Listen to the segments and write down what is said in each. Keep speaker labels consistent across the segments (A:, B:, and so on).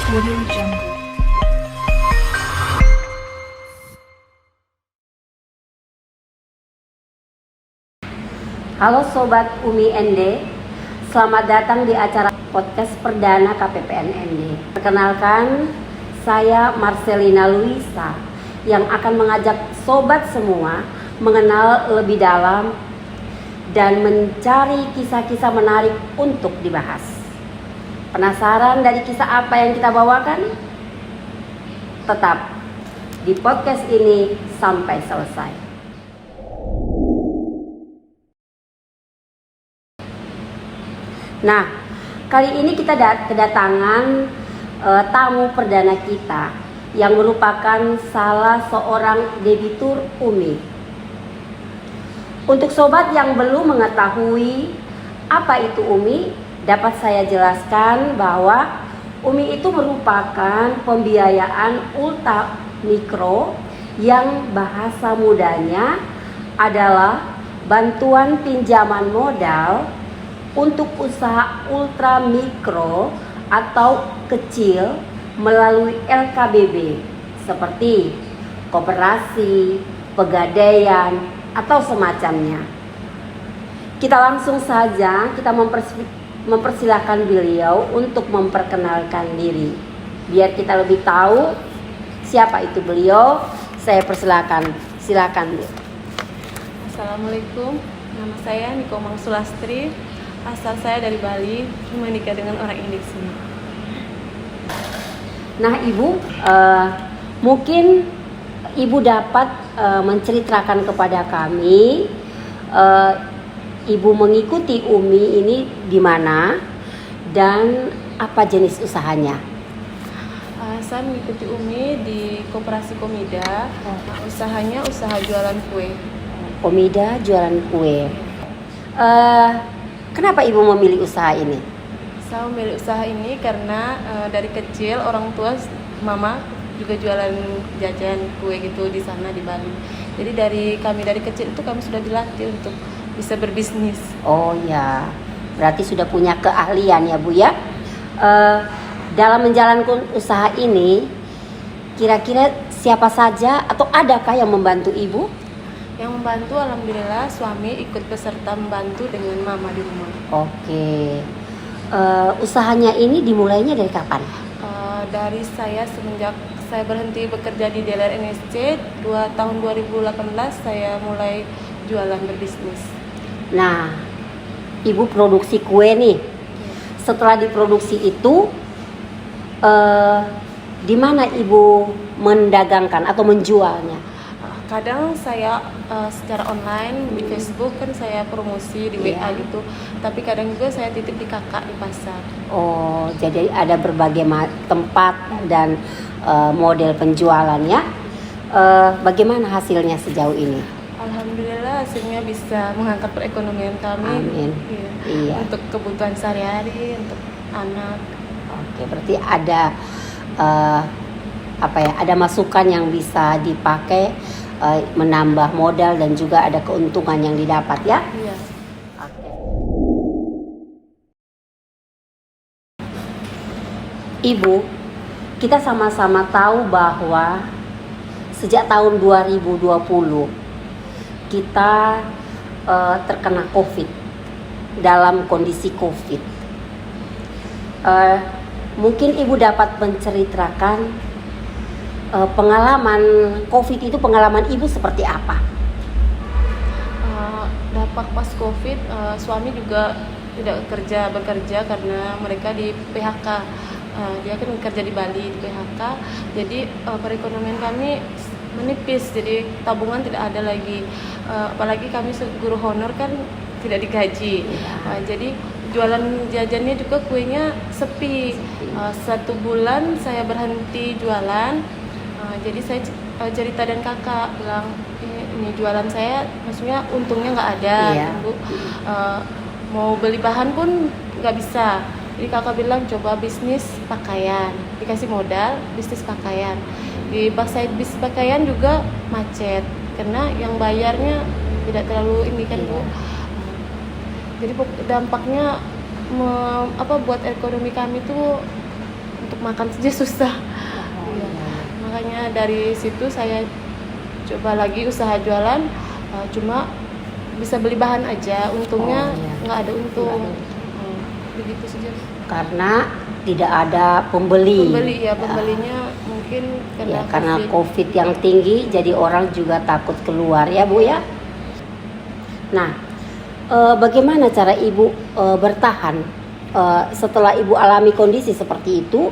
A: Audio Jungle.
B: Halo Sobat Umi ND, selamat datang di acara podcast perdana KPPN ND. Perkenalkan, saya Marcelina Luisa yang akan mengajak sobat semua mengenal lebih dalam dan mencari kisah-kisah menarik untuk dibahas. Penasaran dari kisah apa yang kita bawakan? Tetap di podcast ini sampai selesai. Nah, kali ini kita kedatangan tamu perdana kita yang merupakan salah seorang debitur Umi. Untuk sobat yang belum mengetahui apa itu Umi, dapat saya jelaskan bahwa Umi itu merupakan pembiayaan ultra mikro yang bahasa mudanya adalah bantuan pinjaman modal untuk usaha ultra mikro atau kecil melalui LKBB seperti koperasi, pegadaian, atau semacamnya. Kita langsung saja mempersilahkan beliau untuk memperkenalkan diri. Biar kita lebih tahu siapa itu beliau, saya persilakan. Silakan, Bu.
C: Assalamualaikum, nama saya Niko Mangsulastri. Asal saya dari Bali, menikah dengan orang Indonesia.
B: Nah, Ibu, mungkin Ibu dapat menceritakan kepada kami, Ibu mengikuti Umi ini di mana dan apa jenis usahanya?
C: Saya mengikuti Umi di Koperasi Komida. Usahanya usaha jualan kue.
B: Komida jualan kue. Kenapa Ibu memilih usaha ini?
C: Saya memilih usaha ini karena dari kecil orang tua mama juga jualan jajan kue gitu di sana di Bali. Jadi dari kecil itu kami sudah dilatih untuk bisa berbisnis. Oh ya, berarti sudah punya keahlian ya Bu ya. Dalam menjalankan usaha ini, kira-kira siapa saja atau adakah yang membantu Ibu? Yang membantu alhamdulillah suami ikut beserta membantu dengan mama di rumah.
B: Oke. Usahanya ini dimulainya dari kapan?
C: Dari saya semenjak saya berhenti bekerja di DLR NSC tahun 2018 saya mulai jualan berbisnis.
B: Nah, Ibu produksi kue nih. Setelah diproduksi itu, di mana Ibu mendagangkan atau menjualnya?
C: Kadang saya secara online di Facebook kan saya promosi di WA gitu. Tapi kadang juga saya titip di kakak di pasar.
B: Oh, jadi ada berbagai tempat dan model penjualannya. Bagaimana hasilnya sejauh ini?
C: Alhamdulillah hasilnya bisa mengangkat perekonomian kami.
B: Amin. Iya.
C: Untuk kebutuhan sehari-hari, untuk anak.
B: Oke, berarti ada ada masukan yang bisa dipakai, menambah modal dan juga ada keuntungan yang didapat ya.
C: Iya.
B: Oke. Ibu, kita sama-sama tahu bahwa sejak tahun 2020 kita terkena COVID, dalam kondisi COVID. Mungkin Ibu dapat menceritakan pengalaman COVID itu, pengalaman Ibu seperti apa?
C: Dampak pas COVID, suami juga tidak bekerja karena mereka di PHK. Dia kan kerja di Bali di PHK, jadi perekonomian kami menipis, jadi tabungan tidak ada lagi. Apalagi kami guru honor kan tidak digaji, jadi jualan jajannya juga kuenya sepi. 1 bulan saya berhenti jualan. Jadi saya cerita dan kakak bilang ini jualan saya maksudnya untungnya nggak ada, Bu. Mau beli bahan pun nggak bisa. Jadi kakak bilang coba bisnis pakaian, dikasih modal bisnis pakaian. Di pas saya bisnis pakaian juga macet karena yang bayarnya tidak terlalu ini kan, Bu. Jadi dampaknya buat ekonomi kami tuh untuk untuk makan saja susah. Iya. Makanya dari situ saya coba lagi usaha jualan, cuma bisa beli bahan aja, untungnya nggak ada untung. Begitu saja.
B: Karena tidak ada pembeli.
C: Pembelinya mungkin
B: karena COVID yang tinggi, jadi orang juga takut keluar ya Bu ya. Nah, bagaimana cara Ibu bertahan setelah Ibu alami kondisi seperti itu?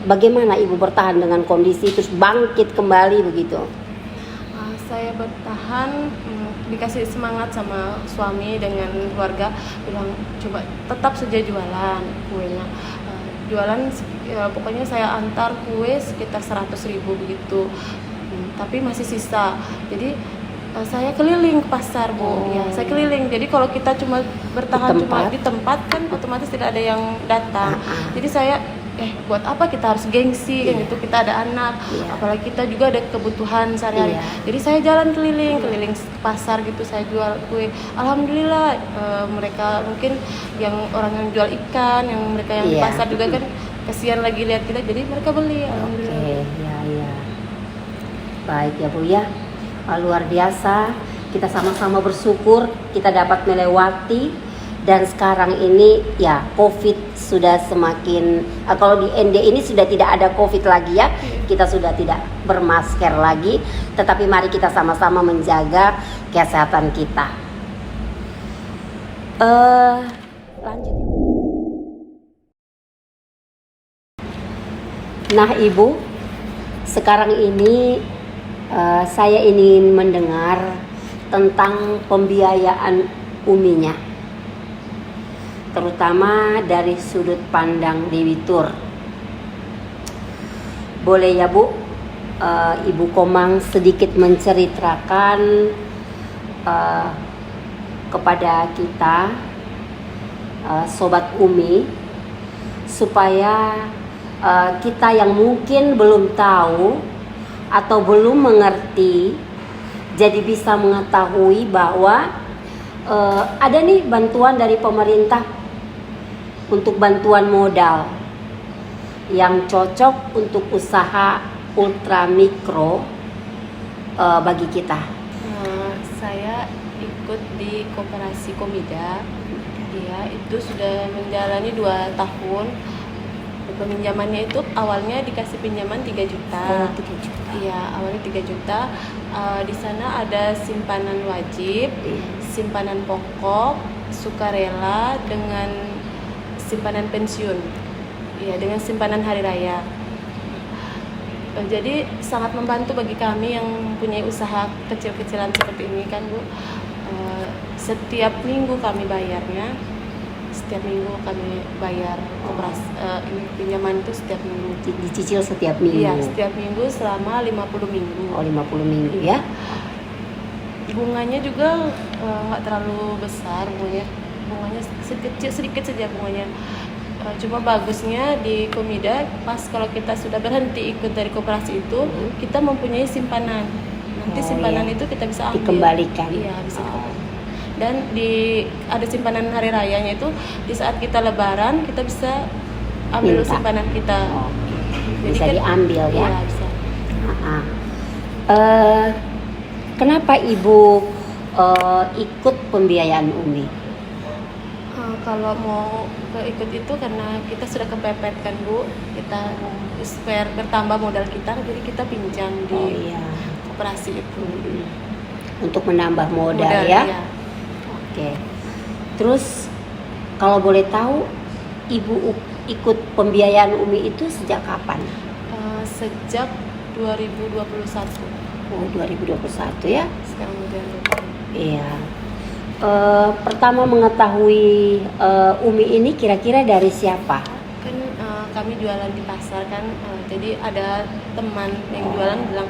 B: Bagaimana Ibu bertahan dengan kondisi terus bangkit kembali begitu?
C: Saya bertahan, dikasih semangat sama suami dengan keluarga, bilang coba tetap saja jualan kuenya. Jualan pokoknya saya antar kue sekitar 100.000 begitu, tapi masih sisa. Jadi saya keliling ke pasar Bu. Ya, saya keliling. Jadi kalau kita cuma bertahan cuma di tempat kan otomatis tidak ada yang datang. Jadi saya buat apa kita harus gengsi kan gitu, kita ada anak, apalagi kita juga ada kebutuhan sehari-hari. Jadi saya jalan keliling pasar gitu, saya jual kue. Alhamdulillah mereka mungkin yang orang yang jual ikan, yang mereka yang di pasar juga kan kasihan lagi lihat kita, jadi mereka beli. Alhamdulillah.
B: Baik ya Bu ya, luar biasa. Kita sama-sama bersyukur kita dapat melewati. Dan sekarang ini ya COVID sudah semakin, kalau di ND ini sudah tidak ada COVID lagi ya, kita sudah tidak bermasker lagi, tetapi mari kita sama-sama menjaga kesehatan kita. Lanjut. Nah Ibu, sekarang ini saya ingin mendengar tentang pembiayaan Uminya, terutama dari sudut pandang Dewi Tur. Boleh ya Bu, Ibu Komang sedikit menceritakan kepada kita Sobat Umi, supaya kita yang mungkin belum tahu atau belum mengerti jadi bisa mengetahui bahwa ada nih bantuan dari pemerintah untuk bantuan modal yang cocok untuk usaha ultra mikro bagi kita.
C: Saya ikut di Koperasi Komida, ya itu sudah menjalani 2 tahun. Peminjamannya itu awalnya dikasih pinjaman 3 juta.
B: 3 juta.
C: Iya, awalnya 3 juta. Di sana ada simpanan wajib, simpanan pokok, sukarela dengan simpanan pensiun. Iya, dengan simpanan hari raya. Jadi sangat membantu bagi kami yang mempunyai usaha kecil-kecilan seperti ini kan Bu. Setiap minggu kami bayarnya. Setiap minggu kami bayar pinjaman itu setiap minggu.
B: Dicicil setiap minggu?
C: Iya, setiap minggu selama 50 minggu.
B: 50 minggu ya.
C: Bunganya juga nggak terlalu besar bunganya sedikit saja bunganya. Cuma bagusnya di Komida pas kalau kita sudah berhenti ikut dari koperasi itu, kita mempunyai simpanan. Nanti simpanan itu kita bisa ambil.
B: Dikembalikan.
C: Iya, bisa dikembalikan. Dan ada simpanan hari rayanya itu di saat kita lebaran kita bisa ambil simpanan kita.
B: Jadi bisa diambil ya.
C: Iya, bisa.
B: Kenapa Ibu ikut pembiayaan Umi?
C: Kalau mau ikut itu karena kita sudah kepepet kan Bu, kita supaya bertambah modal kita, jadi kita pinjam di koperasi itu.
B: Untuk menambah modal ya.
C: Iya.
B: Oke. Terus kalau boleh tahu Ibu ikut pembiayaan Umi itu sejak kapan?
C: Sejak 2021.
B: Oh, 2021 ya?
C: Sekarang udah.
B: Iya. Pertama mengetahui Umi ini kira-kira dari siapa?
C: Kan kami jualan di pasar kan, jadi ada teman yang jualan bilang,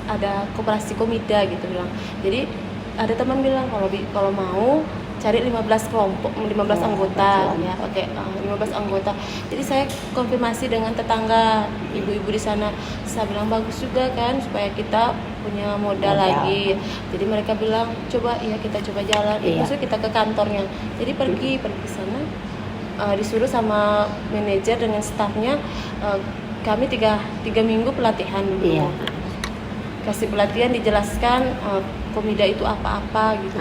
C: ada koperasi Komida gitu bilang. Jadi ada teman bilang kalau mau cari 15 kelompok, 15 anggota ya, oke, 15 anggota. Jadi saya konfirmasi dengan tetangga ibu-ibu di sana. Saya bilang bagus juga kan supaya kita punya modal lagi. Jadi mereka bilang coba kita coba jalan. Maksudnya kita ke kantornya. Jadi pergi sana disuruh sama manajer dengan stafnya, kami tiga minggu pelatihan dulu.
B: Iya.
C: Kasih pelatihan, dijelaskan komida itu apa-apa gitu.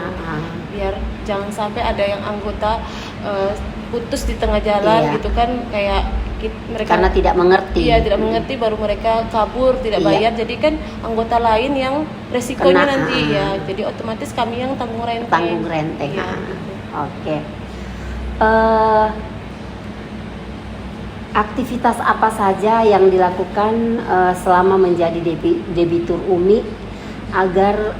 C: Biar jangan sampai ada yang anggota putus di tengah jalan
B: Iya.
C: gitu kan, kayak mereka
B: Karena tidak mengerti.
C: Iya, tidak mengerti, baru mereka kabur, tidak
B: Iya.
C: bayar. Jadi kan anggota lain yang resikonya
B: Kena,
C: nanti ya. Jadi otomatis kami yang tanggung renteng.
B: Tanggung renteng.
C: Iya,
B: Ah.
C: gitu.
B: Oke. Aktivitas apa saja yang dilakukan selama menjadi debitur UMI agar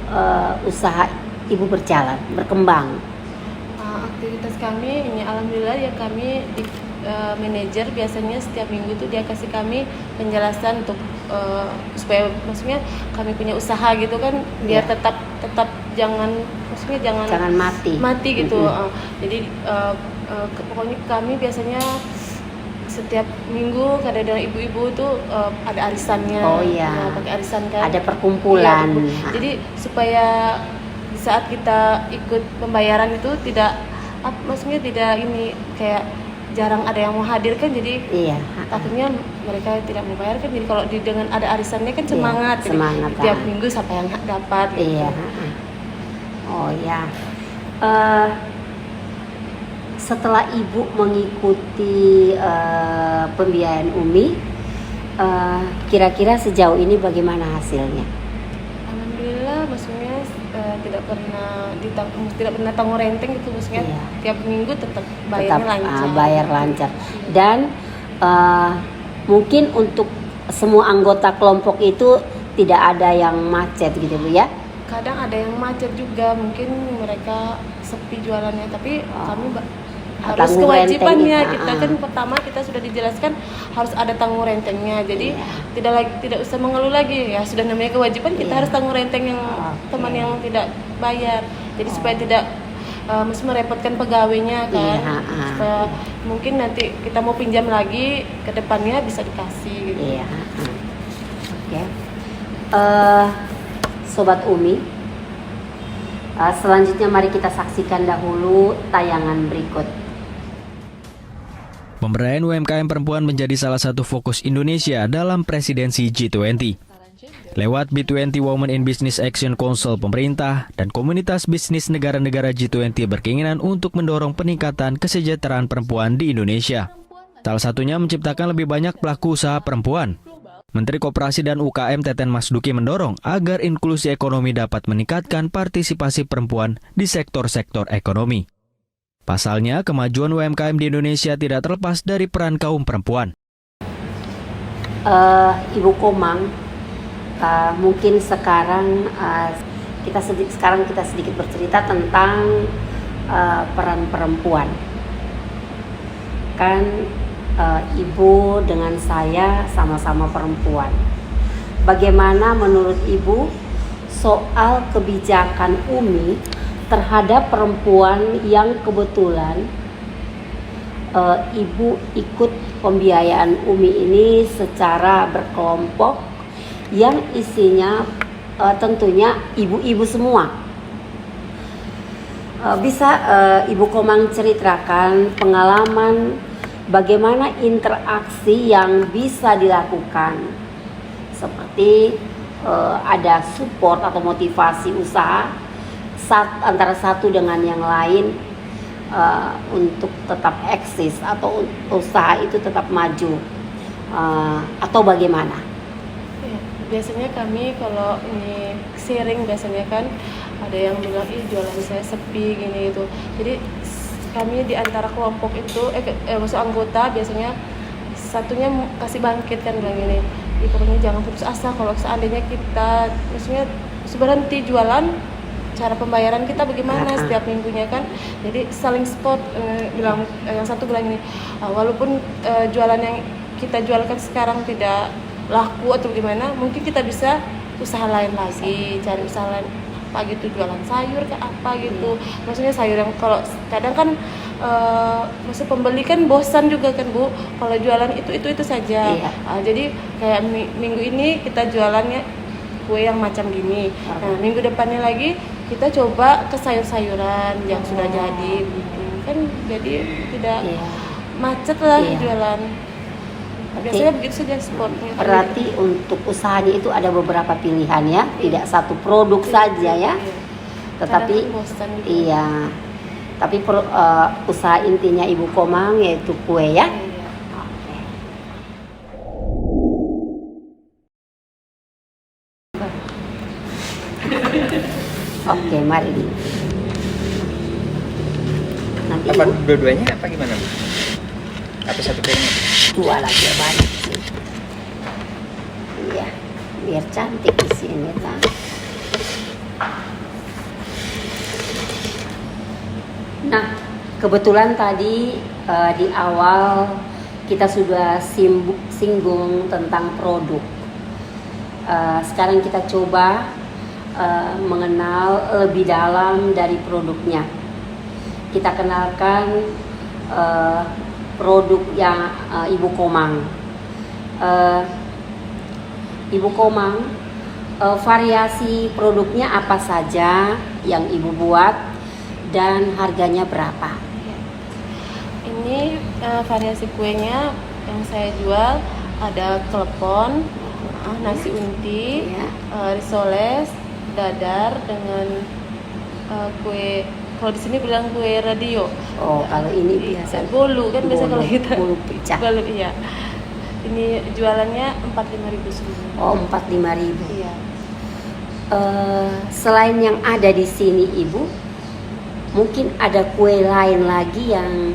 B: usaha ibu berjalan, berkembang?
C: Aktivitas kami ini alhamdulillah ya, kami di manajer biasanya setiap minggu tuh dia kasih kami penjelasan untuk supaya maksudnya kami punya usaha gitu kan, biar
B: Ya.
C: tetap jangan mati gitu. Jadi pokoknya kami biasanya setiap minggu kadang-kadang ibu-ibu tuh ada arisannya.
B: Oh iya.
C: Ya, pakai arisan kan.
B: Ada perkumpulan.
C: Iya, jadi supaya di saat kita ikut pembayaran itu tidak maksudnya tidak ini kayak jarang ada yang mau hadir kan, jadi
B: Iya.
C: takutnya mereka tidak mau bayar kan. Jadi kalau dengan ada arisannya kan
B: Iya,
C: semangat. Jadi
B: semangat,
C: tiap
B: ah.
C: minggu siapa yang dapat gitu.
B: Iya. Oh ya. Setelah ibu mengikuti pembiayaan UMI, kira-kira sejauh ini bagaimana hasilnya?
C: Alhamdulillah, maksudnya tidak pernah tanggung renteng gitu, maksudnya
B: Iya.
C: tiap minggu tetap
B: Tetap
C: bayarnya lancar.
B: bayar lancar. Dan mungkin untuk semua anggota kelompok itu tidak ada yang macet gitu Bu ya?
C: Kadang ada yang macet juga, mungkin mereka sepi jualannya, tapi kami harus
B: Tanggung
C: kewajibannya
B: renteng,
C: kita kan pertama kita sudah dijelaskan harus ada tanggung rentengnya, jadi
B: Iya.
C: tidak usah mengeluh lagi ya, sudah namanya kewajiban kita
B: Iya.
C: harus tanggung renteng yang
B: Oke.
C: teman yang tidak bayar, jadi supaya tidak mesti merepotkan pegawainya kan.
B: Iya,
C: Supaya mungkin nanti kita mau pinjam lagi ke depannya bisa dikasih gitu.
B: Iya. Oke. Sobat UMI, selanjutnya mari kita saksikan dahulu tayangan berikut.
A: Pemberdayaan UMKM perempuan menjadi salah satu fokus Indonesia dalam presidensi G20. Lewat B20 Women in Business Action Council, pemerintah dan komunitas bisnis negara-negara G20 berkeinginan untuk mendorong peningkatan kesejahteraan perempuan di Indonesia. Salah satunya menciptakan lebih banyak pelaku usaha perempuan. Menteri Koperasi dan UKM Teten Masduki mendorong agar inklusi ekonomi dapat meningkatkan partisipasi perempuan di sektor-sektor ekonomi. Pasalnya, kemajuan UMKM di Indonesia tidak terlepas dari peran kaum perempuan.
B: Ibu Komang, mungkin sekarang kita sedikit bercerita tentang peran perempuan. Kan ibu dengan saya sama-sama perempuan. Bagaimana menurut ibu soal kebijakan UMI terhadap perempuan yang kebetulan ibu ikut pembiayaan UMI ini secara berkelompok yang isinya tentunya ibu-ibu semua. Bisa Ibu Komang ceritakan pengalaman bagaimana interaksi yang bisa dilakukan, seperti ada support atau motivasi usaha antara satu dengan yang lain untuk tetap eksis atau usaha itu tetap maju, atau bagaimana?
C: Ya, biasanya kami kalau ini sharing biasanya kan ada yang bilang jualan saya sepi gini gitu. Jadi kami di antara kelompok itu maksud anggota biasanya satunya kasih bangkit kan, bilang gini, pokoknya jangan putus asa, kalau seandainya kita maksudnya berhenti jualan, cara pembayaran kita bagaimana setiap minggunya kan. Jadi saling support. Yang satu bilang ini, walaupun jualan yang kita jualkan sekarang tidak laku atau gimana, mungkin kita bisa usaha lain lagi, cari usaha lain apa gitu, jualan sayur ke apa gitu. Maksudnya sayur yang kalau kadang kan maksud pembeli kan bosan juga kan Bu, kalau jualan itu saja. Jadi kayak minggu ini kita jualannya kue yang macam gini. Nah, minggu depannya lagi kita coba ke sayur-sayuran yang sudah jadi gitu. Kan jadi tidak macet lah
B: Iya.
C: jualan. Biasanya begitu saja spotnya.
B: Berarti untuk usahanya itu ada beberapa pilihan ya, tidak satu produk saja ya.
C: Iya.
B: Tetapi
C: Kadang bosan juga.
B: iya. Tapi usaha intinya Ibu Komang yaitu kue ya.
C: Iya.
B: Oke, mari. Nanti
D: Apa
B: Ibu
D: dua-duanya apa gimana, Bu? Atau satu piring?
B: dua lagi banyak sih. Iya, biar cantik di sini lah. Nah, kebetulan tadi di awal kita sudah singgung tentang produk. Sekarang kita coba mengenal lebih dalam dari produknya. Kita kenalkan produk yang Ibu Komang. Ibu Komang, variasi produknya apa saja yang Ibu buat dan harganya berapa?
C: Ini variasi kuenya yang saya jual ada klepon, nasi unti,
B: Ya.
C: risoles, dadar dengan kue. Kalau di sini bilang kue radio.
B: Oh, kalau ini biasa
C: bolu kan biasa kalau kita.
B: bolu pecah.
C: Bolu iya. Ini jualannya 45.000 semua.
B: Oh, 45.000.
C: Iya.
B: Selain yang ada di sini Ibu, mungkin ada kue lain lagi yang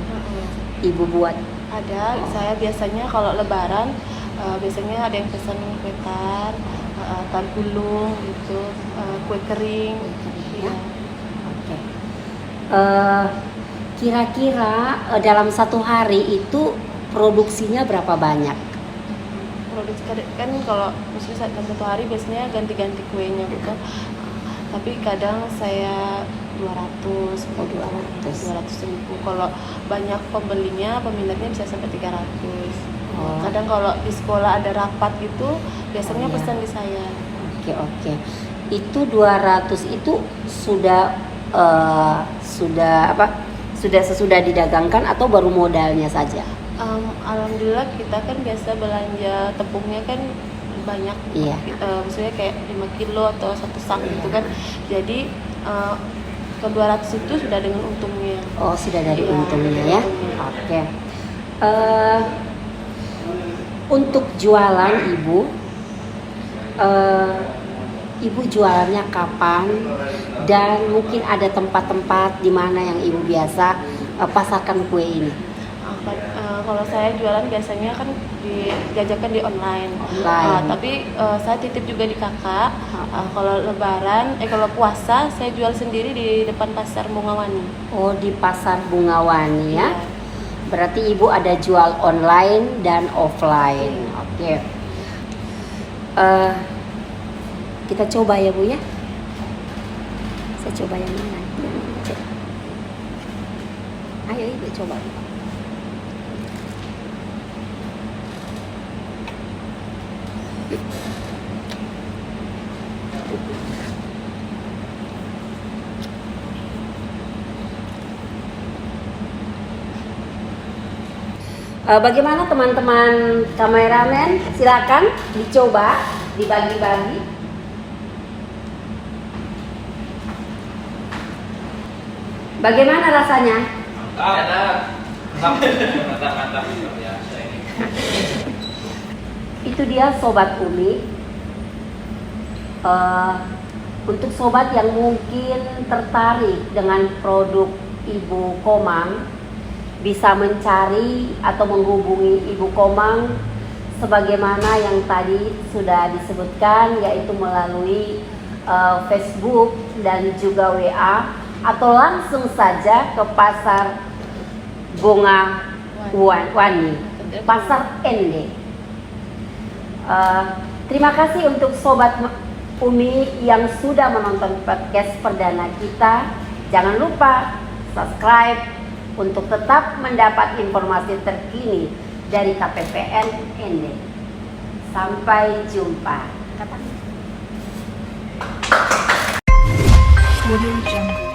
B: Ibu buat.
C: Ada, saya biasanya kalau lebaran biasanya ada yang pesan kue tar gulung gitu, kue kering.
B: Ya. Oke. Kira-kira dalam satu hari itu produksinya berapa banyak?
C: Produksi kan kalau misalnya dalam satu hari biasanya ganti-ganti kuenya gitu. Tapi kadang saya 200,
B: Oh, 200.
C: 200.000. Kalau banyak pembelinya, peminatnya bisa sampai 300.
B: Oh.
C: Kadang kalau di sekolah ada rapat gitu, biasanya
B: Oh, iya.
C: pesan di saya.
B: Oke. Itu 200 itu sudah sesudah didagangkan atau baru modalnya saja?
C: Alhamdulillah kita kan biasa belanja tepungnya kan banyak.
B: Iya.
C: Maksudnya kayak 5 kilo atau 1 sak
B: Iya.
C: gitu kan. Jadi ke 200 itu sudah dengan untungnya.
B: Oh, sudah dari
C: Iya,
B: untungnya
C: dari
B: ya.
C: untungnya.
B: Oke. Untuk jualan Ibu, Ibu jualannya kapan? Dan mungkin ada tempat-tempat di mana yang Ibu biasa pasarkan kue ini?
C: Kalau saya jualan biasanya kan dijajakan di online.
B: Online.
C: Tapi saya titip juga di kakak. Kalau lebaran, kalau puasa saya jual sendiri di depan pasar Bungawani.
B: Oh, di Pasar Bungawani ya.
C: Iya.
B: Berarti Ibu ada jual online dan offline. Oke. Kita coba ya Bu ya. Saya coba yang mana? Ayo Ibu coba. Bagaimana teman-teman kameramen? Silakan dicoba, dibagi-bagi. Bagaimana rasanya?
D: Mantap.
B: Itu dia Sobat Umi. Untuk sobat yang mungkin tertarik dengan produk Ibu Komang, bisa mencari atau menghubungi Ibu Komang sebagaimana yang tadi sudah disebutkan, yaitu melalui Facebook dan juga WA, atau langsung saja ke Pasar Bungawani, Pasar ND. Terima kasih untuk Sobat Umi yang sudah menonton podcast perdana kita. Jangan lupa subscribe untuk tetap mendapat informasi terkini dari KPPN ND. Sampai jumpa.
E: Audio Jungle.